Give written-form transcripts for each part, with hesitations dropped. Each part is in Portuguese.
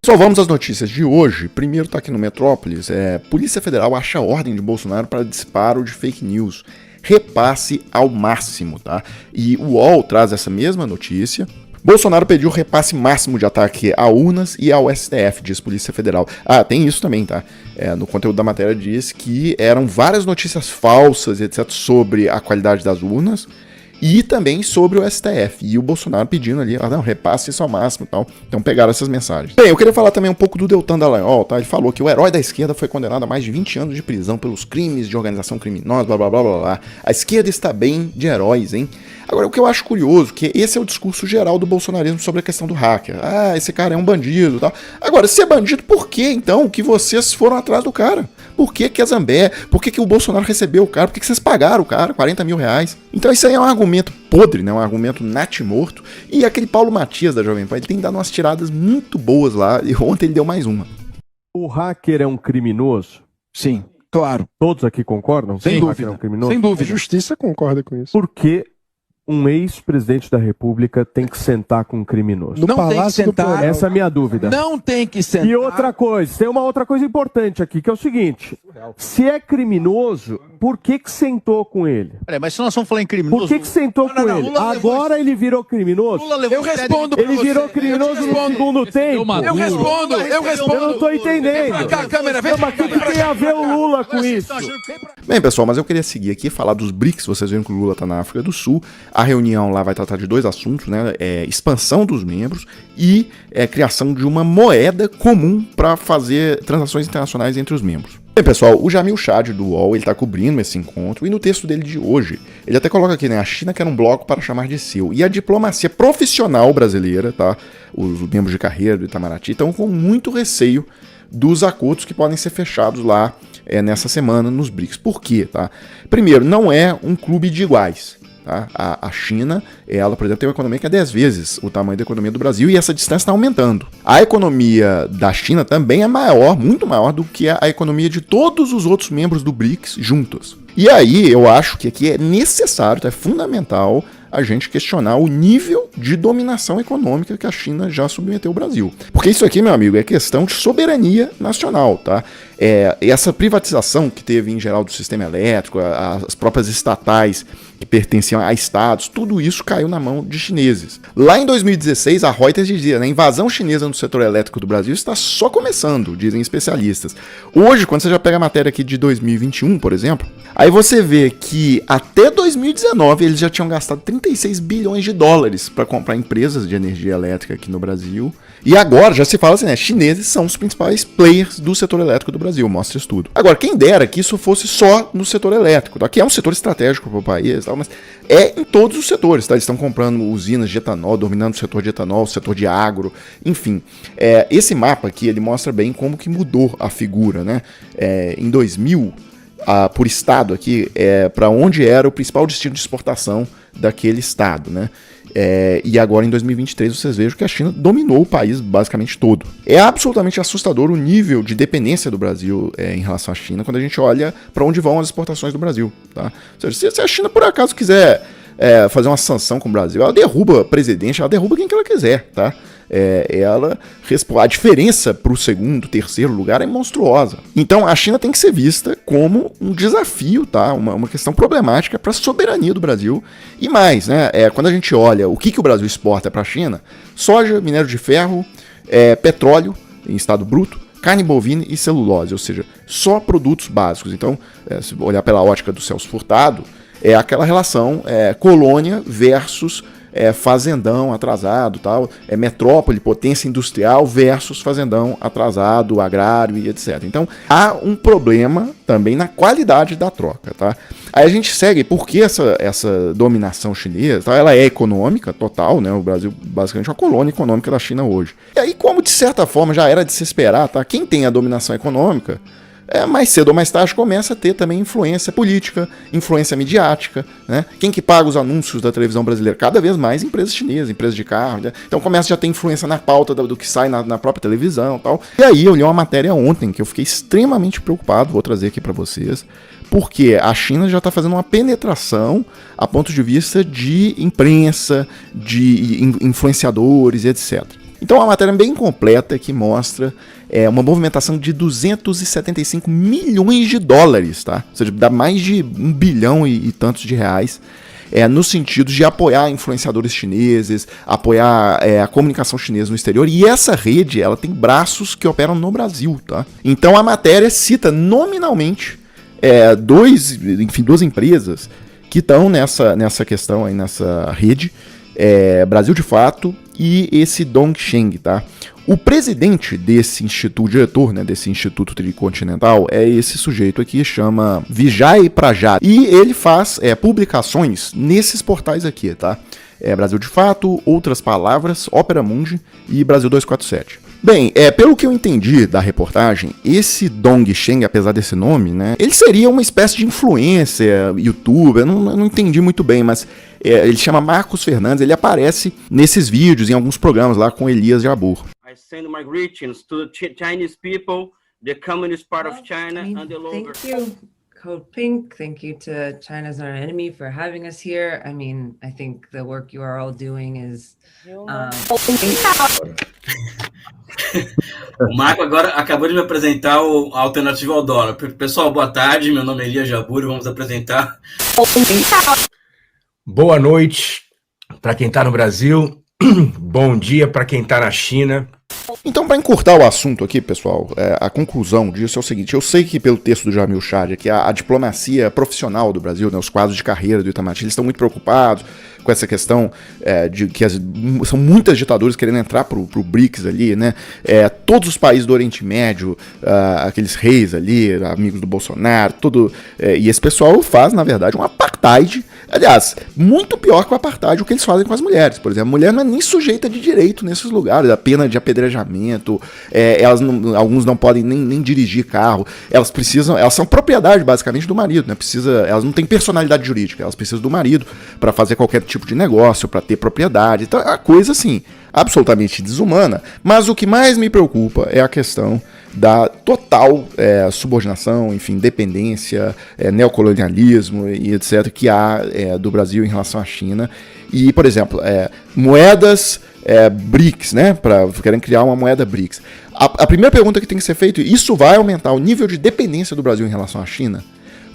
Pessoal, vamos às notícias de hoje. Primeiro tá aqui no Metrópolis. Polícia Federal acha ordem de Bolsonaro para disparo de fake news. Repasse ao máximo, tá? E o UOL traz essa mesma notícia. Bolsonaro pediu repasse máximo de ataque a urnas e ao STF, diz Polícia Federal. Ah, tem isso também, tá? No conteúdo da matéria diz que eram várias notícias falsas, etc., sobre a qualidade das urnas e também sobre o STF. E o Bolsonaro pedindo ali, não, repasse isso ao máximo e tal. Então pegaram essas mensagens. Bem, eu queria falar também um pouco do Deltan Dallagnol, tá? Ele falou que o herói da esquerda foi condenado a mais de 20 anos de prisão pelos crimes de organização criminosa, blá blá blá blá blá. A esquerda está bem de heróis, hein? Agora, o que eu acho curioso, que esse é o discurso geral do bolsonarismo sobre a questão do hacker. Ah, esse cara é um bandido e tal. Agora, se é bandido, por que, então, que vocês foram atrás do cara? Por que a Zambé? Por que o Bolsonaro recebeu o cara? Por que vocês pagaram o cara 40 mil reais? Então, isso aí é um argumento podre, né? Um argumento natimorto. E aquele Paulo Matias da Jovem Pan, ele tem dado umas tiradas muito boas lá. E ontem ele deu mais uma. O hacker é um criminoso? Sim, claro. Todos aqui concordam? Sem O dúvida. hacker é um criminoso? Sem dúvida. A justiça concorda com isso. Por que um ex-presidente da República tem que sentar com um criminoso? No Não tem que Palácio do sentar. Planalto. Essa é a minha dúvida. Não tem que sentar. E outra coisa, tem uma outra coisa importante aqui, que é o seguinte: se é criminoso, por que sentou com ele? Peraí, mas se nós vamos falar em criminoso... Por que sentou com ele? Lula levou Agora ele virou criminoso? Lula levou Eu respondo Ele pra você. virou criminoso Eu no respondo. segundo tempo? Eu respondo. Eu não tô entendendo. Vem pra cá, câmera, vem pra Mas o cá. que tem a ver o Lula com isso? Bem, pessoal, mas eu queria seguir aqui e falar dos BRICS. Vocês viram que o Lula tá na África do Sul. A reunião lá vai tratar de dois assuntos, né? Expansão dos membros e criação de uma moeda comum para fazer transações internacionais entre os membros. Bem, pessoal, o Jamil Chad do UOL, ele tá cobrindo esse encontro e no texto dele de hoje, ele até coloca aqui, né? A China quer um bloco para chamar de seu. E a diplomacia profissional brasileira, tá? Os membros de carreira do Itamaraty estão com muito receio dos acordos que podem ser fechados lá nessa semana nos BRICS. Por quê, tá? Primeiro, não é um clube de iguais. Tá? A China, ela, por exemplo, tem uma economia que é 10 vezes o tamanho da economia do Brasil e essa distância está aumentando. A economia da China também é maior, muito maior do que a economia de todos os outros membros do BRICS juntos. E aí eu acho que aqui é necessário, é fundamental a gente questionar o nível de dominação econômica que a China já submeteu o Brasil. Porque isso aqui, meu amigo, é questão de soberania nacional, tá? Essa privatização que teve em geral do sistema elétrico, as próprias estatais que pertenciam a estados, tudo isso caiu na mão de chineses. Lá em 2016, a Reuters dizia, né, a invasão chinesa no setor elétrico do Brasil está só começando, dizem especialistas. Hoje, quando você já pega a matéria aqui de 2021, por exemplo, aí você vê que até 2019 eles já tinham gastado 36 bilhões de dólares para comprar empresas de energia elétrica aqui no Brasil. E agora já se fala assim, né, chineses são os principais players do setor elétrico do Brasil, mostra isso tudo. Agora, quem dera que isso fosse só no setor elétrico, tá? Que é um setor estratégico para o país, tá? Mas é em todos os setores, tá? Eles estão comprando usinas de etanol, dominando o setor de etanol, o setor de agro, enfim. Esse mapa aqui, ele mostra bem como que mudou a figura, né? Em 2000, por estado aqui, para onde era o principal destino de exportação daquele estado, né? E agora em 2023 vocês vejam que a China dominou o país basicamente todo. É absolutamente assustador o nível de dependência do Brasil em relação à China quando a gente olha para onde vão as exportações do Brasil, tá? Ou seja, se a China por acaso quiser fazer uma sanção com o Brasil, ela derruba presidente, ela derruba quem que ela quiser, tá? A diferença para o segundo, terceiro lugar é monstruosa. Então a China tem que ser vista como um desafio, tá? Uma questão problemática para a soberania do Brasil. E mais, né? Quando a gente olha o que o Brasil exporta para a China, soja, minério de ferro, petróleo em estado bruto, carne bovina e celulose, ou seja, só produtos básicos. Então, se olhar pela ótica do Celso Furtado, é aquela relação colônia versus fazendão atrasado, tal, metrópole, potência industrial versus fazendão atrasado, agrário e etc. Então, há um problema também na qualidade da troca, tá? Aí a gente segue, porque essa dominação chinesa, tá? Ela é econômica, total, né? O Brasil basicamente é uma colônia econômica da China hoje. E aí, como de certa forma já era de se esperar, tá? Quem tem a dominação econômica, mais cedo ou mais tarde começa a ter também influência política, influência midiática, né? Quem que paga os anúncios da televisão brasileira? Cada vez mais empresas chinesas, empresas de carro, né? Então começa já a ter influência na pauta do que sai na própria televisão e tal. E aí eu li uma matéria ontem que eu fiquei extremamente preocupado, vou trazer aqui para vocês, porque a China já está fazendo uma penetração a ponto de vista de imprensa, de influenciadores, etc. Então é uma matéria bem completa que mostra uma movimentação de 275 milhões de dólares, tá? Ou seja, dá mais de 1 bilhão e tantos de reais, no sentido de apoiar influenciadores chineses, apoiar a comunicação chinesa no exterior. E essa rede, ela tem braços que operam no Brasil, tá? Então a matéria cita nominalmente duas empresas que estão nessa questão aí, nessa rede, Brasil de Fato e esse Dongsheng, tá? O presidente desse instituto, o diretor, né, desse Instituto Tricontinental, é esse sujeito aqui, chama Vijay Prajat. E ele faz publicações nesses portais aqui, tá? Brasil de Fato, Outras Palavras, Opera Mundi e Brasil 247. Bem, pelo que eu entendi da reportagem, esse Dongsheng, apesar desse nome, né, ele seria uma espécie de influencer, youtuber, eu não entendi muito bem, mas ele chama Marcos Fernandes, ele aparece nesses vídeos, em alguns programas lá com Elias Jabbour. I send my greetings to the Chinese people, the communist part of China, and the longer. Thank you, Code Pink. Thank you to China's Not Our Enemy for having us here. I mean, I think the work you are all doing is. O Marco agora acabou de me apresentar a alternativa ao dólar. Pessoal, boa tarde. Meu nome é Elias Jabbour e vamos apresentar. Boa noite para quem está no Brasil. Bom dia para quem está na China. Então, para encurtar o assunto aqui, pessoal, a conclusão disso é o seguinte: eu sei que pelo texto do Jamil Chad, que a diplomacia profissional do Brasil, né, os quadros de carreira do Itamaraty, eles estão muito preocupados com essa questão de que são muitas ditaduras querendo entrar pro BRICS ali, né? Todos os países do Oriente Médio, aqueles reis ali, amigos do Bolsonaro, e esse pessoal faz, na verdade, um apartheid. Aliás, muito pior que o apartheid, o que eles fazem com as mulheres. Por exemplo, a mulher não é nem sujeita de direito nesses lugares, a pena de apedrejamento, alguns não podem nem dirigir carro, elas são propriedade basicamente do marido, né? Elas não têm personalidade jurídica, elas precisam do marido para fazer qualquer tipo de negócio, para ter propriedade. Então é uma coisa assim, absolutamente desumana. Mas o que mais me preocupa é a questão da total subordinação, enfim, dependência, neocolonialismo e etc. que há do Brasil em relação à China. E, por exemplo, moedas BRICS, né? Querem criar uma moeda BRICS. A primeira pergunta que tem que ser feita: isso vai aumentar o nível de dependência do Brasil em relação à China?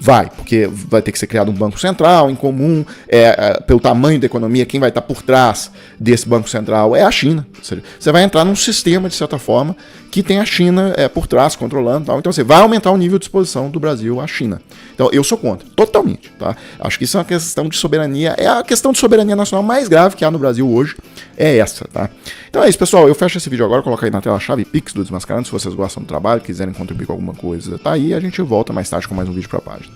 Vai, porque vai ter que ser criado um banco central em comum, pelo tamanho da economia, quem vai estar por trás desse banco central é a China. Ou seja, você vai entrar num sistema, de certa forma, que tem a China por trás, controlando e tal. Então você vai aumentar o nível de exposição do Brasil à China. Então eu sou contra, totalmente, tá? Acho que isso é uma questão de soberania, é a questão de soberania nacional mais grave que há no Brasil hoje, é essa, tá? Então é isso, pessoal, eu fecho esse vídeo agora, coloco aí na tela a chave Pix do Desmascarando, se vocês gostam do trabalho, quiserem contribuir com alguma coisa, tá aí, a gente volta mais tarde com mais um vídeo pra página.